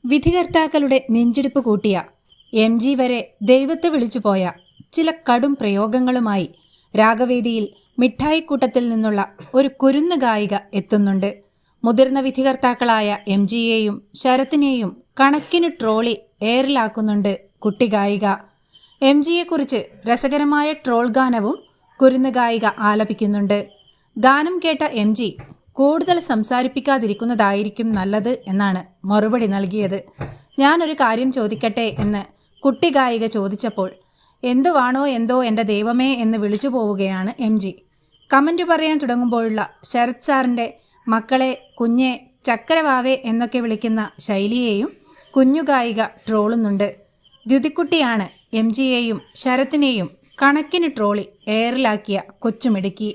വിധികർത്താക്കളുടെ നെഞ്ചിടിപ്പ് കൂട്ടിയ MG വരെ ദൈവത്തെ വിളിച്ചുപോയ ചില കടും പ്രയോഗങ്ങളുമായി രാഗവേദിയിൽ മിഠായിക്കൂട്ടത്തിൽ നിന്നുള്ള ഒരു കുരുന്ന് ഗായിക എത്തുന്നുണ്ട്. മുതിർന്ന വിധികർത്താക്കളായ MGയെയും ശരത്തിനെയും കണക്കിന് ട്രോളി എയറിലാക്കുന്നുണ്ട് കുട്ടി ഗായിക. MGയെക്കുറിച്ച് രസകരമായ ട്രോൾ ഗാനവും കുരുന്ന് ഗായിക ആലപിക്കുന്നുണ്ട്. ഗാനം കേട്ട MG കൂടുതൽ സംസാരിപ്പിക്കാതിരിക്കുന്നതായിരിക്കും നല്ലത് എന്നാണ് മറുപടി നൽകിയത്. ഞാനൊരു കാര്യം ചോദിക്കട്ടെ എന്ന് കുട്ടി ഗായിക ചോദിച്ചപ്പോൾ എന്തുവാണോ എന്തോ എൻ്റെ ദൈവമേ എന്ന് വിളിച്ചു പോവുകയാണ് MG. കമൻറ്റ് പറയാൻ തുടങ്ങുമ്പോഴുള്ള ശരത് സാറിൻ്റെ മക്കളെ കുഞ്ഞെ ചക്കരവാവേ എന്നൊക്കെ വിളിക്കുന്ന ശൈലിയെയും കുഞ്ഞു ഗായിക ട്രോളുന്നുണ്ട്. ദ്യുതിക്കുട്ടിയാണ് MGയെയും ശരത്തിനെയും കണക്കിന് ട്രോളി എയറിലാക്കിയ കൊച്ചുമിടുക്കി.